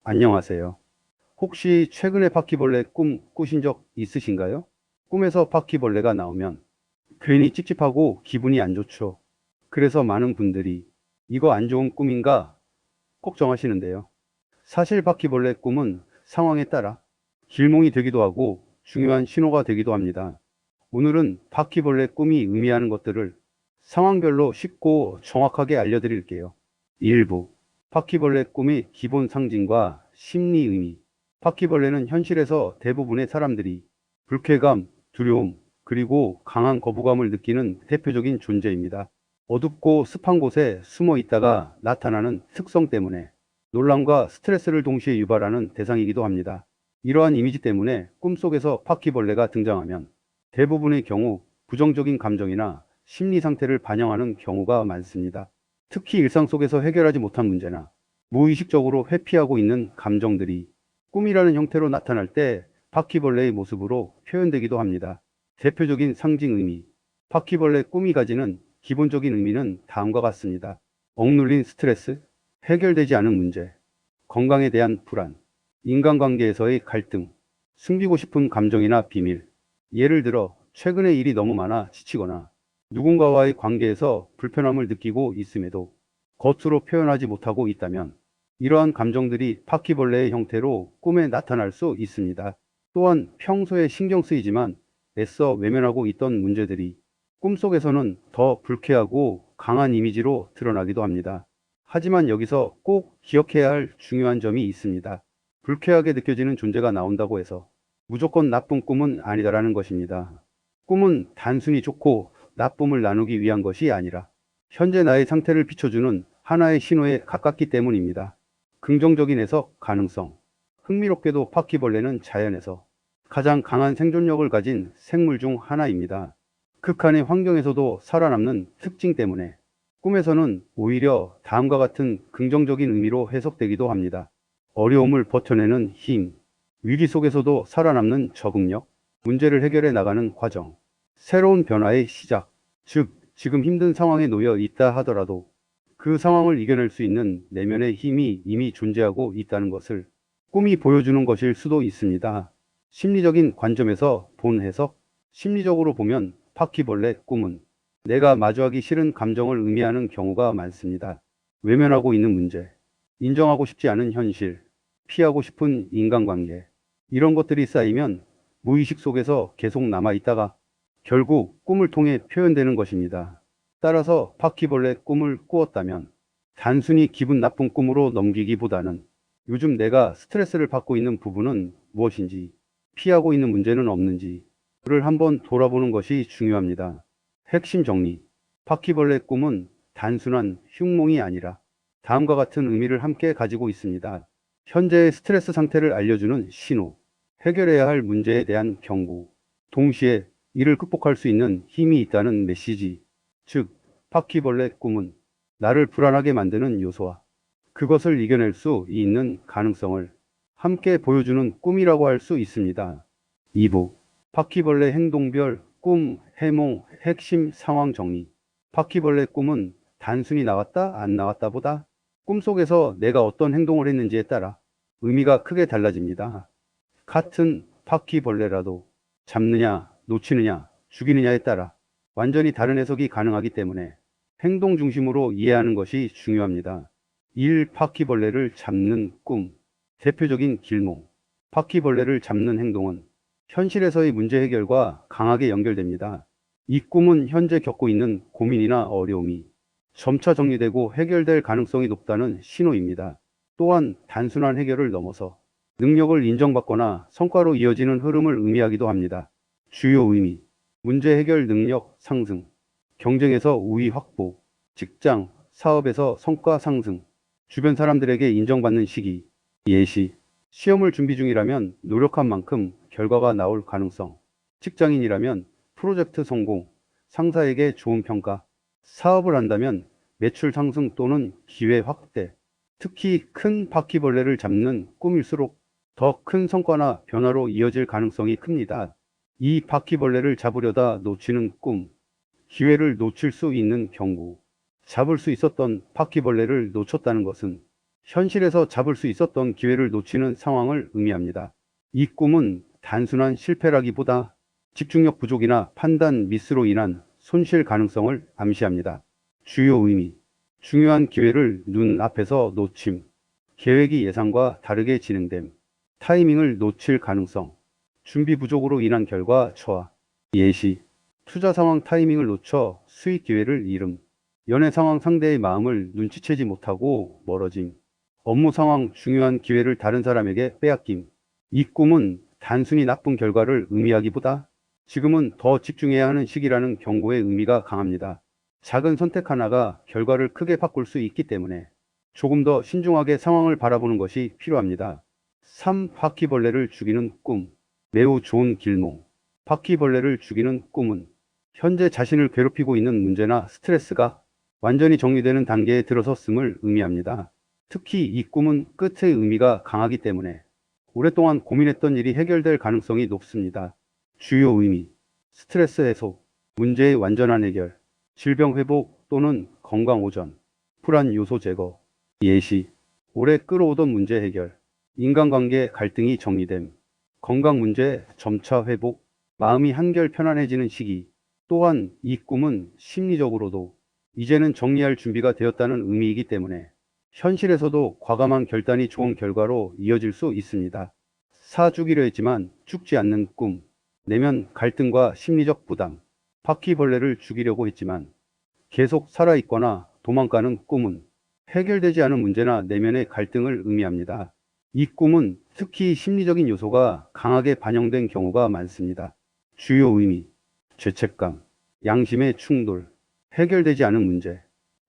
안녕하세요. 혹시 최근에 바퀴벌레 꿈 꾸신 적 있으신가요? 꿈에서 바퀴벌레가 나오면 괜히 찝찝하고 기분이 안 좋죠. 그래서 많은 분들이 이거 안 좋은 꿈인가 걱정하시는데요. 사실 바퀴벌레 꿈은 상황에 따라 길몽이 되기도 하고 중요한 신호가 되기도 합니다. 오늘은 바퀴벌레 꿈이 의미하는 것들을 상황별로 쉽고 정확하게 알려드릴게요. 일부 바퀴벌레 꿈의 기본 상징과 심리 의미. 바퀴벌레는 현실에서 대부분의 사람들이 불쾌감, 두려움, 그리고 강한 거부감을 느끼는 대표적인 존재입니다. 어둡고 습한 곳에 숨어 있다가 나타나는 특성 때문에 놀람과 스트레스를 동시에 유발하는 대상이기도 합니다. 이러한 이미지 때문에 꿈속에서 바퀴벌레가 등장하면 대부분의 경우 부정적인 감정이나 심리 상태를 반영하는 경우가 많습니다. 특히 일상 속에서 해결하지 못한 문제나 무의식적으로 회피하고 있는 감정들이 꿈이라는 형태로 나타날 때 바퀴벌레의 모습으로 표현되기도 합니다. 대표적인 상징 의미. 바퀴벌레 꿈이 가지는 기본적인 의미는 다음과 같습니다. 억눌린 스트레스, 해결되지 않은 문제, 건강에 대한 불안, 인간관계에서의 갈등, 숨기고 싶은 감정이나 비밀. 예를 들어 최근에 일이 너무 많아 지치거나 누군가와의 관계에서 불편함을 느끼고 있음에도 겉으로 표현하지 못하고 있다면 이러한 감정들이 바퀴벌레의 형태로 꿈에 나타날 수 있습니다. 또한 평소에 신경 쓰이지만 애써 외면하고 있던 문제들이 꿈속에서는 더 불쾌하고 강한 이미지로 드러나기도 합니다. 하지만 여기서 꼭 기억해야 할 중요한 점이 있습니다. 불쾌하게 느껴지는 존재가 나온다고 해서 무조건 나쁜 꿈은 아니다라는 것입니다. 꿈은 단순히 좋고 나쁨을 나누기 위한 것이 아니라 현재 나의 상태를 비춰주는 하나의 신호에 가깝기 때문입니다. 긍정적인 해석 가능성. 흥미롭게도 바퀴벌레는 자연에서 가장 강한 생존력을 가진 생물 중 하나입니다. 극한의 환경에서도 살아남는 특징 때문에 꿈에서는 오히려 다음과 같은 긍정적인 의미로 해석되기도 합니다. 어려움을 버텨내는 힘, 위기 속에서도 살아남는 적응력, 문제를 해결해 나가는 과정, 새로운 변화의 시작, 즉, 지금 힘든 상황에 놓여 있다 하더라도 그 상황을 이겨낼 수 있는 내면의 힘이 이미 존재하고 있다는 것을 꿈이 보여주는 것일 수도 있습니다. 심리적인 관점에서 본 해석, 심리적으로 보면 바퀴벌레 꿈은 내가 마주하기 싫은 감정을 의미하는 경우가 많습니다. 외면하고 있는 문제, 인정하고 싶지 않은 현실, 피하고 싶은 인간관계, 이런 것들이 쌓이면 무의식 속에서 계속 남아있다가 결국 꿈을 통해 표현되는 것입니다. 따라서 바퀴벌레 꿈을 꾸었다면 단순히 기분 나쁜 꿈으로 넘기기보다는 요즘 내가 스트레스를 받고 있는 부분은 무엇인지, 피하고 있는 문제는 없는지를 한번 돌아보는 것이 중요합니다. 핵심 정리. 바퀴벌레 꿈은 단순한 흉몽이 아니라 다음과 같은 의미를 함께 가지고 있습니다. 현재의 스트레스 상태를 알려주는 신호, 해결해야 할 문제에 대한 경고, 동시에 이를 극복할 수 있는 힘이 있다는 메시지. 즉, 바퀴벌레 꿈은 나를 불안하게 만드는 요소와 그것을 이겨낼 수 있는 가능성을 함께 보여주는 꿈이라고 할 수 있습니다. 2부. 바퀴벌레 행동별 꿈, 해몽, 핵심 상황 정리. 바퀴벌레 꿈은 단순히 나왔다, 안 나왔다 보다 꿈속에서 내가 어떤 행동을 했는지에 따라 의미가 크게 달라집니다. 같은 바퀴벌레라도 잡느냐, 놓치느냐, 죽이느냐에 따라 완전히 다른 해석이 가능하기 때문에 행동 중심으로 이해하는 것이 중요합니다. 1. 바퀴벌레를 잡는 꿈. 대표적인 길몽. 바퀴벌레를 잡는 행동은 현실에서의 문제 해결과 강하게 연결됩니다. 이 꿈은 현재 겪고 있는 고민이나 어려움이 점차 정리되고 해결될 가능성이 높다는 신호입니다. 또한 단순한 해결을 넘어서 능력을 인정받거나 성과로 이어지는 흐름을 의미하기도 합니다. 주요 의미. 문제 해결 능력 상승, 경쟁에서 우위 확보, 직장, 사업에서 성과 상승, 주변 사람들에게 인정받는 시기, 예시. 시험을 준비 중이라면 노력한 만큼 결과가 나올 가능성, 직장인이라면 프로젝트 성공, 상사에게 좋은 평가, 사업을 한다면 매출 상승 또는 기회 확대. 특히 큰 바퀴벌레를 잡는 꿈일수록 더 큰 성과나 변화로 이어질 가능성이 큽니다. 이 바퀴벌레를 잡으려다 놓치는 꿈, 기회를 놓칠 수 있는 경고. 잡을 수 있었던 바퀴벌레를 놓쳤다는 것은 현실에서 잡을 수 있었던 기회를 놓치는 상황을 의미합니다. 이 꿈은 단순한 실패라기보다 집중력 부족이나 판단 미스로 인한 손실 가능성을 암시합니다. 주요 의미. 중요한 기회를 눈앞에서 놓침. 계획이 예상과 다르게 진행됨. 타이밍을 놓칠 가능성. 준비 부족으로 인한 결과 초과. 예시. 투자 상황 타이밍을 놓쳐 수익 기회를 잃음. 연애 상황 상대의 마음을 눈치채지 못하고 멀어짐. 업무 상황 중요한 기회를 다른 사람에게 빼앗김. 이 꿈은 단순히 나쁜 결과를 의미하기보다 지금은 더 집중해야 하는 시기라는 경고의 의미가 강합니다. 작은 선택 하나가 결과를 크게 바꿀 수 있기 때문에 조금 더 신중하게 상황을 바라보는 것이 필요합니다. 3. 바퀴벌레를 죽이는 꿈. 매우 좋은 길몽. 바퀴벌레를 죽이는 꿈은 현재 자신을 괴롭히고 있는 문제나 스트레스가 완전히 정리되는 단계에 들어섰음을 의미합니다. 특히 이 꿈은 끝의 의미가 강하기 때문에 오랫동안 고민했던 일이 해결될 가능성이 높습니다. 주요 의미. 스트레스 해소, 문제의 완전한 해결, 질병 회복 또는 건강 오전, 불안 요소 제거. 예시. 오래 끌어오던 문제 해결, 인간관계 갈등이 정리됨, 건강 문제 점차 회복, 마음이 한결 편안해지는 시기. 또한 이 꿈은 심리적으로도 이제는 정리할 준비가 되었다는 의미이기 때문에 현실에서도 과감한 결단이 좋은 결과로 이어질 수 있습니다. 죽이려 했지만 죽지 않는 꿈. 내면 갈등과 심리적 부담. 바퀴벌레를 죽이려고 했지만 계속 살아있거나 도망가는 꿈은 해결되지 않은 문제나 내면의 갈등을 의미합니다. 이 꿈은 특히 심리적인 요소가 강하게 반영된 경우가 많습니다. 주요 의미. 죄책감, 양심의 충돌, 해결되지 않은 문제,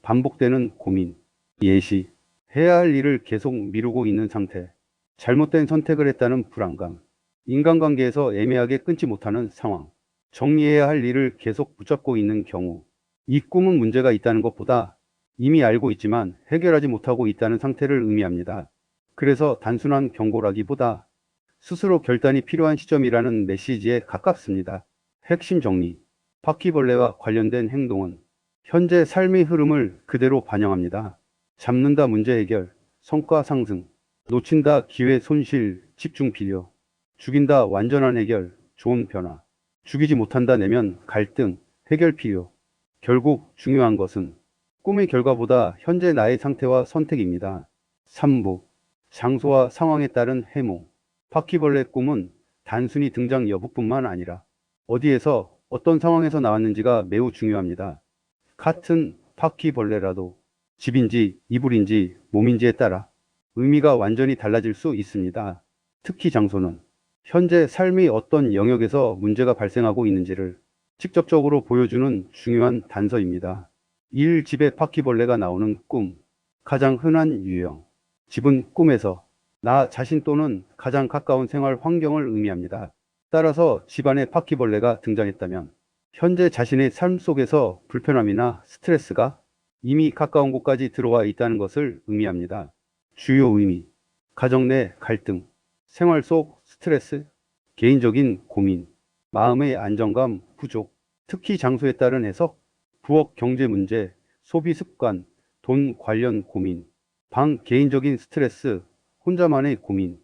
반복되는 고민. 예시. 해야 할 일을 계속 미루고 있는 상태, 잘못된 선택을 했다는 불안감, 인간관계에서 애매하게 끊지 못하는 상황, 정리해야 할 일을 계속 붙잡고 있는 경우. 이 꿈은 문제가 있다는 것보다 이미 알고 있지만 해결하지 못하고 있다는 상태를 의미합니다. 그래서 단순한 경고라기보다 스스로 결단이 필요한 시점이라는 메시지에 가깝습니다. 핵심 정리. 바퀴벌레와 관련된 행동은 현재 삶의 흐름을 그대로 반영합니다. 잡는다 문제 해결, 성과 상승, 놓친다 기회 손실, 집중 필요, 죽인다 완전한 해결, 좋은 변화, 죽이지 못한다 내면 갈등, 해결 필요. 결국 중요한 것은 꿈의 결과보다 현재 나의 상태와 선택입니다. 3부. 장소와 상황에 따른 해몽. 바퀴벌레 꿈은 단순히 등장 여부뿐만 아니라 어디에서 어떤 상황에서 나왔는지가 매우 중요합니다. 같은 바퀴벌레라도 집인지 이불인지 몸인지에 따라 의미가 완전히 달라질 수 있습니다. 특히 장소는 현재 삶의 어떤 영역에서 문제가 발생하고 있는지를 직접적으로 보여주는 중요한 단서입니다. 1. 집에 바퀴벌레가 나오는 꿈. 가장 흔한 유형. 집은 꿈에서 나 자신 또는 가장 가까운 생활 환경을 의미합니다. 따라서 집안에 바퀴벌레가 등장했다면 현재 자신의 삶 속에서 불편함이나 스트레스가 이미 가까운 곳까지 들어와 있다는 것을 의미합니다. 주요 의미. 가정 내 갈등, 생활 속 스트레스, 개인적인 고민, 마음의 안정감 부족, 특히 장소에 따른 해석, 부엌 경제 문제, 소비 습관, 돈 관련 고민, 방 개인적인 스트레스, 혼자만의 고민,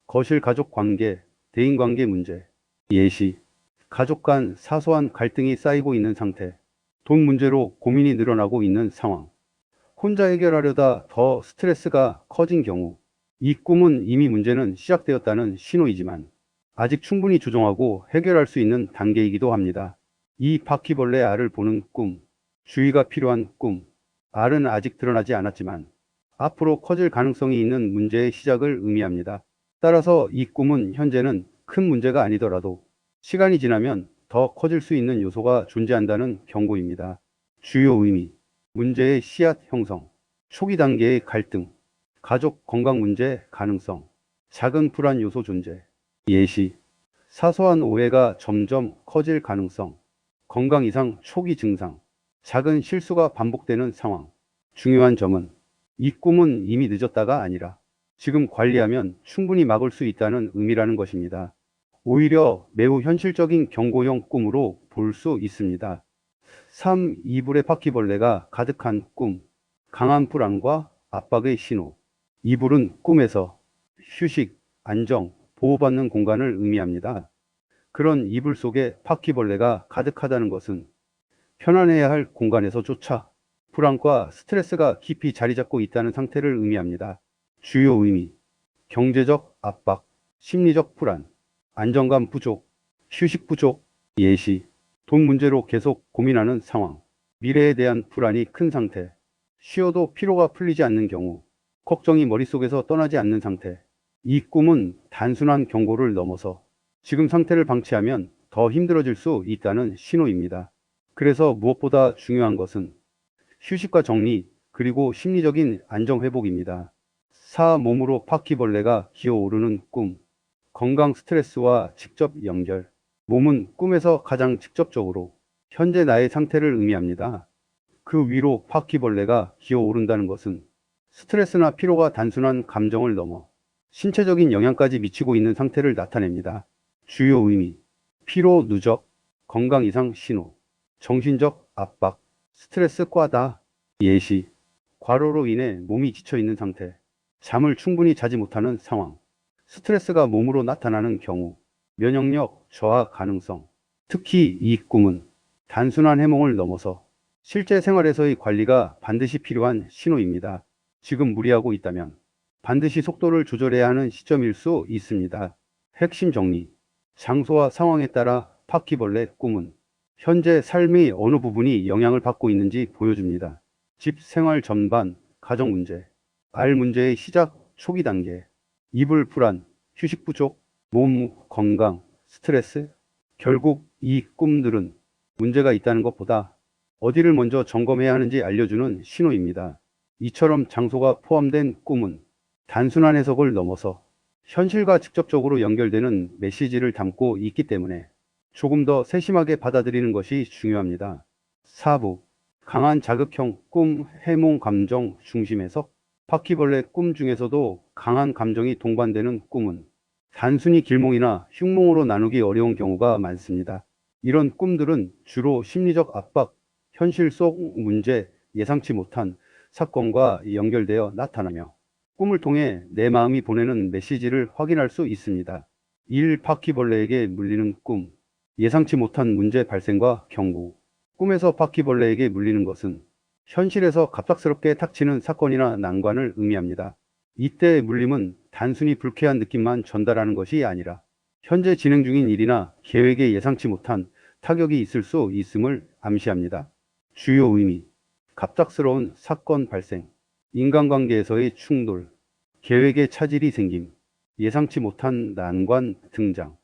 거실 가족 관계, 대인 관계 문제. 예시. 가족 간 사소한 갈등이 쌓이고 있는 상태, 돈 문제로 고민이 늘어나고 있는 상황, 혼자 해결하려다 더 스트레스가 커진 경우. 이 꿈은 이미 문제는 시작되었다는 신호이지만 아직 충분히 조정하고 해결할 수 있는 단계이기도 합니다. 이 바퀴벌레 알을 보는 꿈. 주의가 필요한 꿈. 알은 아직 드러나지 않았지만 앞으로 커질 가능성이 있는 문제의 시작을 의미합니다. 따라서 이 꿈은 현재는 큰 문제가 아니더라도 시간이 지나면 더 커질 수 있는 요소가 존재한다는 경고입니다. 주요 의미. 문제의 씨앗 형성, 초기 단계의 갈등, 가족 건강 문제 가능성, 작은 불안 요소 존재. 예시. 사소한 오해가 점점 커질 가능성, 건강 이상 초기 증상, 작은 실수가 반복되는 상황. 중요한 점은 이 꿈은 이미 늦었다가 아니라 지금 관리하면 충분히 막을 수 있다는 의미라는 것입니다. 오히려 매우 현실적인 경고형 꿈으로 볼 수 있습니다. 3. 이불에 바퀴벌레가 가득한 꿈. 강한 불안과 압박의 신호. 이불은 꿈에서 휴식, 안정, 보호받는 공간을 의미합니다. 그런 이불 속에 바퀴벌레가 가득하다는 것은 편안해야 할 공간에서조차 불안과 스트레스가 깊이 자리 잡고 있다는 상태를 의미합니다. 주요 의미: 경제적 압박, 심리적 불안, 안정감 부족, 휴식 부족, 예시, 돈 문제로 계속 고민하는 상황, 미래에 대한 불안이 큰 상태, 쉬어도 피로가 풀리지 않는 경우, 걱정이 머릿속에서 떠나지 않는 상태. 이 꿈은 단순한 경고를 넘어서 지금 상태를 방치하면 더 힘들어질 수 있다는 신호입니다. 그래서 무엇보다 중요한 것은 휴식과 정리, 그리고 심리적인 안정 회복입니다. 몸으로 바퀴벌레가 기어오르는 꿈. 건강 스트레스와 직접 연결. 몸은 꿈에서 가장 직접적으로 현재 나의 상태를 의미합니다. 그 위로 바퀴벌레가 기어오른다는 것은 스트레스나 피로가 단순한 감정을 넘어 신체적인 영향까지 미치고 있는 상태를 나타냅니다. 주요 의미: 피로 누적, 건강 이상 신호, 정신적 압박, 스트레스 과다. 예시, 과로로 인해 몸이 지쳐 있는 상태, 잠을 충분히 자지 못하는 상황, 스트레스가 몸으로 나타나는 경우, 면역력 저하 가능성. 특히 이 꿈은 단순한 해몽을 넘어서 실제 생활에서의 관리가 반드시 필요한 신호입니다. 지금 무리하고 있다면 반드시 속도를 조절해야 하는 시점일 수 있습니다. 핵심 정리: 장소와 상황에 따라 바퀴벌레 꿈은 현재 삶의 어느 부분이 영향을 받고 있는지 보여줍니다. 집 생활 전반, 가정 문제, 알 문제의 시작 초기 단계, 이불 불안, 휴식 부족, 몸 건강, 스트레스. 결국 이 꿈들은 문제가 있다는 것보다 어디를 먼저 점검해야 하는지 알려주는 신호입니다. 이처럼 장소가 포함된 꿈은 단순한 해석을 넘어서 현실과 직접적으로 연결되는 메시지를 담고 있기 때문에 조금 더 세심하게 받아들이는 것이 중요합니다. 4부 강한 자극형 꿈 해몽 감정 중심 해석. 바퀴벌레 꿈 중에서도 강한 감정이 동반되는 꿈은 단순히 길몽이나 흉몽으로 나누기 어려운 경우가 많습니다. 이런 꿈들은 주로 심리적 압박, 현실 속 문제, 예상치 못한 사건과 연결되어 나타나며 꿈을 통해 내 마음이 보내는 메시지를 확인할 수 있습니다. 1. 바퀴벌레에게 물리는 꿈. 예상치 못한 문제 발생과 경고. 꿈에서 바퀴벌레에게 물리는 것은 현실에서 갑작스럽게 닥치는 사건이나 난관을 의미합니다. 이때의 물림은 단순히 불쾌한 느낌만 전달하는 것이 아니라 현재 진행 중인 일이나 계획에 예상치 못한 타격이 있을 수 있음을 암시합니다. 주요 의미: 갑작스러운 사건 발생, 인간관계에서의 충돌, 계획에 차질이 생김, 예상치 못한 난관 등장.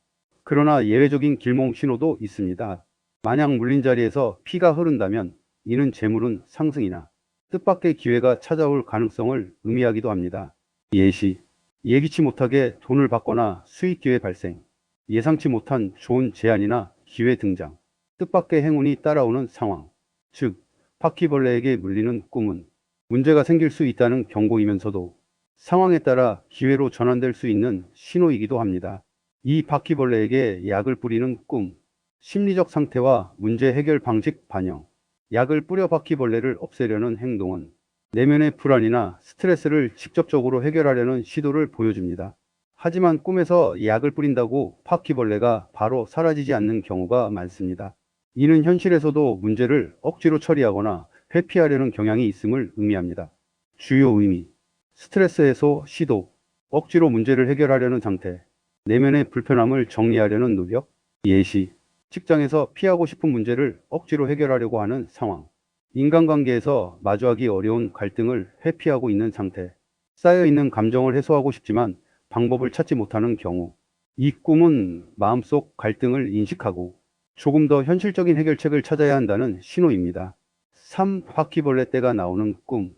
그러나 예외적인 길몽 신호도 있습니다. 만약 물린 자리에서 피가 흐른다면 이는 재물운 상승이나 뜻밖의 기회가 찾아올 가능성을 의미하기도 합니다. 예시, 예기치 못하게 돈을 받거나 수익 기회 발생, 예상치 못한 좋은 제안이나 기회 등장, 뜻밖의 행운이 따라오는 상황. 즉, 바퀴벌레에게 물리는 꿈은 문제가 생길 수 있다는 경고이면서도 상황에 따라 기회로 전환될 수 있는 신호이기도 합니다. 이 바퀴벌레에게 약을 뿌리는 꿈. 심리적 상태와 문제 해결 방식 반영. 약을 뿌려 바퀴벌레를 없애려는 행동은 내면의 불안이나 스트레스를 직접적으로 해결하려는 시도를 보여줍니다. 하지만 꿈에서 약을 뿌린다고 바퀴벌레가 바로 사라지지 않는 경우가 많습니다. 이는 현실에서도 문제를 억지로 처리하거나 회피하려는 경향이 있음을 의미합니다. 주요 의미: 스트레스 해소 시도, 억지로 문제를 해결하려는 상태, 내면의 불편함을 정리하려는 노력. 예시, 직장에서 피하고 싶은 문제를 억지로 해결하려고 하는 상황, 인간관계에서 마주하기 어려운 갈등을 회피하고 있는 상태, 쌓여있는 감정을 해소하고 싶지만 방법을 찾지 못하는 경우. 이 꿈은 마음속 갈등을 인식하고 조금 더 현실적인 해결책을 찾아야 한다는 신호입니다. 3. 바퀴벌레 떼가 나오는 꿈.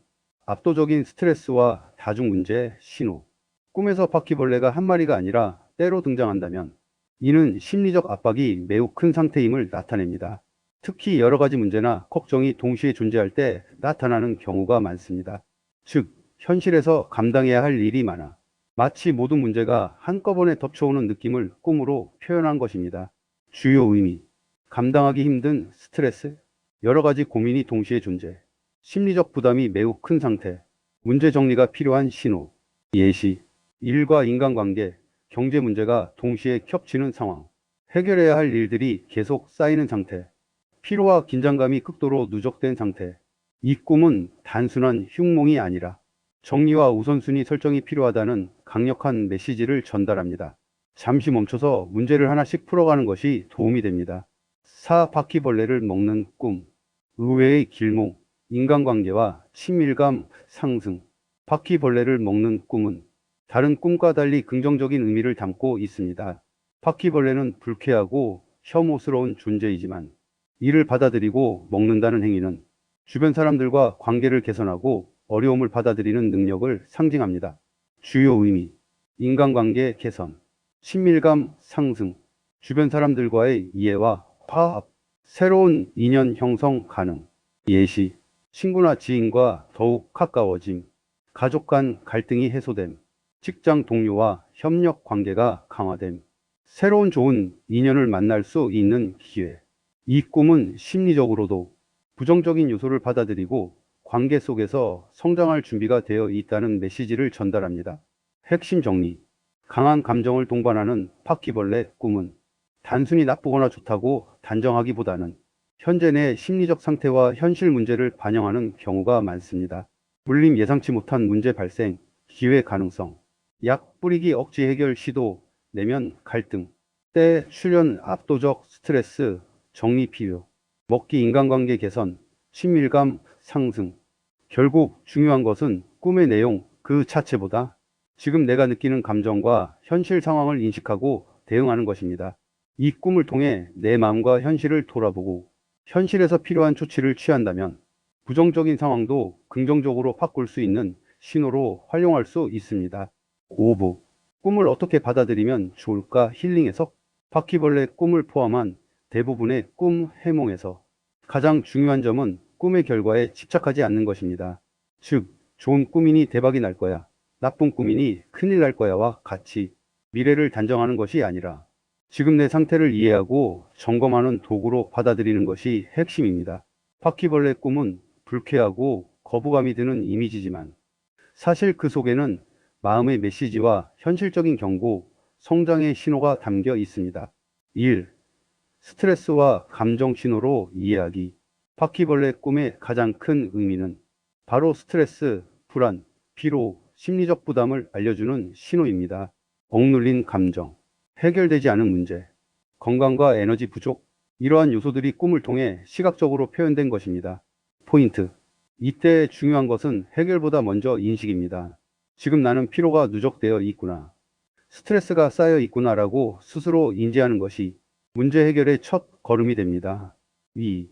압도적인 스트레스와 다중 문제 신호. 꿈에서 바퀴벌레가 한 마리가 아니라 때로 등장한다면 이는 심리적 압박이 매우 큰 상태임을 나타냅니다. 특히 여러 가지 문제나 걱정이 동시에 존재할 때 나타나는 경우가 많습니다. 즉, 현실에서 감당해야 할 일이 많아 마치 모든 문제가 한꺼번에 덮쳐오는 느낌을 꿈으로 표현한 것입니다. 주요 의미: 감당하기 힘든 스트레스, 여러 가지 고민이 동시에 존재, 심리적 부담이 매우 큰 상태, 문제 정리가 필요한 신호. 예시. 일과 인간관계, 경제 문제가 동시에 겹치는 상황. 해결해야 할 일들이 계속 쌓이는 상태. 피로와 긴장감이 극도로 누적된 상태. 이 꿈은 단순한 흉몽이 아니라 정리와 우선순위 설정이 필요하다는 강력한 메시지를 전달합니다. 잠시 멈춰서 문제를 하나씩 풀어가는 것이 도움이 됩니다. 바퀴벌레를 먹는 꿈. 의외의 길몽, 인간관계와 친밀감 상승. 바퀴벌레를 먹는 꿈은 다른 꿈과 달리 긍정적인 의미를 담고 있습니다. 바퀴벌레는 불쾌하고 혐오스러운 존재이지만 이를 받아들이고 먹는다는 행위는 주변 사람들과 관계를 개선하고 어려움을 받아들이는 능력을 상징합니다. 주요 의미, 인간관계 개선, 친밀감 상승, 주변 사람들과의 이해와 화합, 새로운 인연 형성 가능. 예시, 친구나 지인과 더욱 가까워짐, 가족 간 갈등이 해소됨, 직장 동료와 협력 관계가 강화됨, 새로운 좋은 인연을 만날 수 있는 기회. 이 꿈은 심리적으로도 부정적인 요소를 받아들이고 관계 속에서 성장할 준비가 되어 있다는 메시지를 전달합니다. 핵심 정리. 강한 감정을 동반하는 바퀴벌레 꿈은 단순히 나쁘거나 좋다고 단정하기보다는 현재 내 심리적 상태와 현실 문제를 반영하는 경우가 많습니다. 물림 예상치 못한 문제 발생, 기회 가능성, 약 뿌리기 억지 해결 시도, 내면 갈등, 때 출현 압도적 스트레스, 정리 필요, 먹기 인간관계 개선, 친밀감 상승. 결국 중요한 것은 꿈의 내용 그 자체보다 지금 내가 느끼는 감정과 현실 상황을 인식하고 대응하는 것입니다. 이 꿈을 통해 내 마음과 현실을 돌아보고 현실에서 필요한 조치를 취한다면 부정적인 상황도 긍정적으로 바꿀 수 있는 신호로 활용할 수 있습니다. 5부. 꿈을 어떻게 받아들이면 좋을까 힐링 해석. 바퀴벌레 꿈을 포함한 대부분의 꿈 해몽에서 가장 중요한 점은 꿈의 결과에 집착하지 않는 것입니다. 즉, 좋은 꿈이니 대박이 날 거야, 나쁜 꿈이니 큰일 날 거야와 같이 미래를 단정하는 것이 아니라 지금 내 상태를 이해하고 점검하는 도구로 받아들이는 것이 핵심입니다. 바퀴벌레 꿈은 불쾌하고 거부감이 드는 이미지지만 사실 그 속에는 마음의 메시지와 현실적인 경고, 성장의 신호가 담겨 있습니다. 1. 스트레스와 감정 신호로 이해하기. 바퀴벌레 꿈의 가장 큰 의미는 바로 스트레스, 불안, 피로, 심리적 부담을 알려주는 신호입니다. 억눌린 감정, 해결되지 않은 문제, 건강과 에너지 부족, 이러한 요소들이 꿈을 통해 시각적으로 표현된 것입니다. 포인트. 이때 중요한 것은 해결보다 먼저 인식입니다. 지금 나는 피로가 누적되어 있구나, 스트레스가 쌓여 있구나라고 스스로 인지하는 것이 문제 해결의 첫 걸음이 됩니다. 2.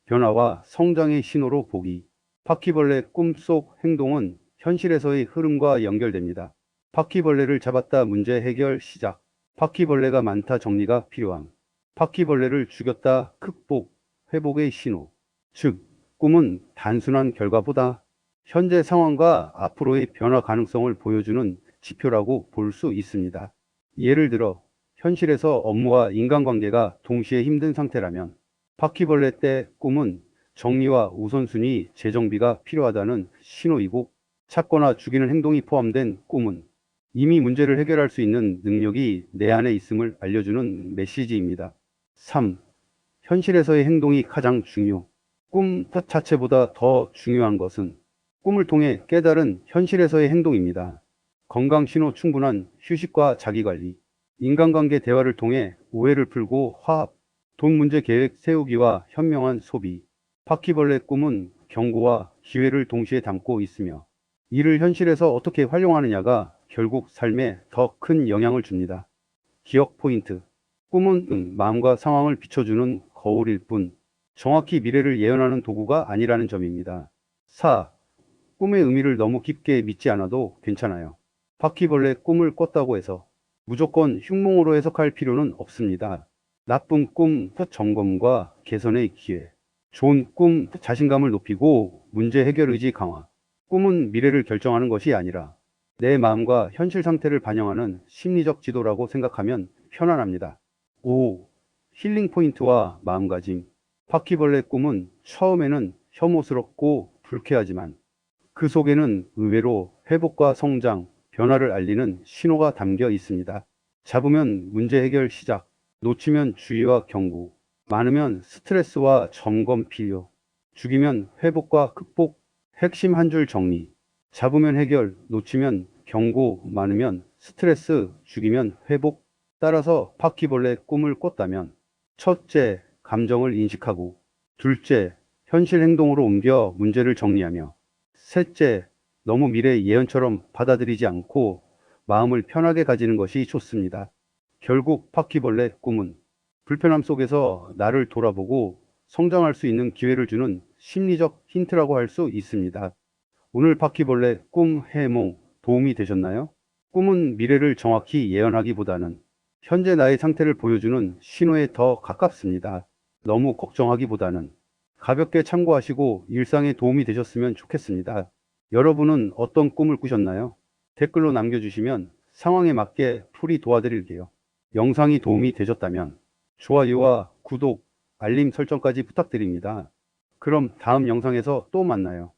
변화와 성장의 신호로 보기. 바퀴벌레 꿈속 행동은 현실에서의 흐름과 연결됩니다. 바퀴벌레를 잡았다 문제 해결 시작. 바퀴벌레가 많다 정리가 필요함. 바퀴벌레를 죽였다 극복, 회복의 신호. 즉, 꿈은 단순한 결과보다 현재 상황과 앞으로의 변화 가능성을 보여주는 지표라고 볼 수 있습니다. 예를 들어 현실에서 업무와 인간관계가 동시에 힘든 상태라면 바퀴벌레 때 꿈은 정리와 우선순위 재정비가 필요하다는 신호이고, 찾거나 죽이는 행동이 포함된 꿈은 이미 문제를 해결할 수 있는 능력이 내 안에 있음을 알려주는 메시지입니다. 3. 현실에서의 행동이 가장 중요. 꿈 자체보다 더 중요한 것은 꿈을 통해 깨달은 현실에서의 행동입니다. 건강 신호 충분한 휴식과 자기관리, 인간관계 대화를 통해 오해를 풀고 화합, 돈 문제 계획 세우기와 현명한 소비. 바퀴벌레 꿈은 경고와 기회를 동시에 담고 있으며 이를 현실에서 어떻게 활용하느냐가 결국 삶에 더 큰 영향을 줍니다. 기억 포인트. 꿈은 마음과 상황을 비춰주는 거울일 뿐 정확히 미래를 예언하는 도구가 아니라는 점입니다. 4. 꿈의 의미를 너무 깊게 믿지 않아도 괜찮아요. 바퀴벌레 꿈을 꿨다고 해서 무조건 흉몽으로 해석할 필요는 없습니다. 나쁜 꿈 점검과 개선의 기회, 좋은 꿈 자신감을 높이고 문제 해결 의지 강화. 꿈은 미래를 결정하는 것이 아니라 내 마음과 현실 상태를 반영하는 심리적 지도라고 생각하면 편안합니다. 5. 힐링 포인트와 마음가짐. 바퀴벌레 꿈은 처음에는 혐오스럽고 불쾌하지만 그 속에는 의외로 회복과 성장, 변화를 알리는 신호가 담겨 있습니다. 잡으면 문제 해결 시작, 놓치면 주의와 경고, 많으면 스트레스와 점검 필요, 죽이면 회복과 극복. 핵심 한 줄 정리. 잡으면 해결, 놓치면 경고, 많으면 스트레스, 죽이면 회복. 따라서 바퀴벌레 꿈을 꿨다면, 첫째, 감정을 인식하고, 둘째, 현실 행동으로 옮겨 문제를 정리하며, 셋째, 너무 미래 예언처럼 받아들이지 않고 마음을 편하게 가지는 것이 좋습니다. 결국 바퀴벌레 꿈은 불편함 속에서 나를 돌아보고 성장할 수 있는 기회를 주는 심리적 힌트라고 할 수 있습니다. 오늘 바퀴벌레 꿈 해몽 도움이 되셨나요? 꿈은 미래를 정확히 예언하기보다는 현재 나의 상태를 보여주는 신호에 더 가깝습니다. 너무 걱정하기보다는 가볍게 참고하시고 일상에 도움이 되셨으면 좋겠습니다. 여러분은 어떤 꿈을 꾸셨나요? 댓글로 남겨주시면 상황에 맞게 풀이 도와드릴게요. 영상이 도움이 되셨다면 좋아요와 구독, 알림 설정까지 부탁드립니다. 그럼 다음 영상에서 또 만나요.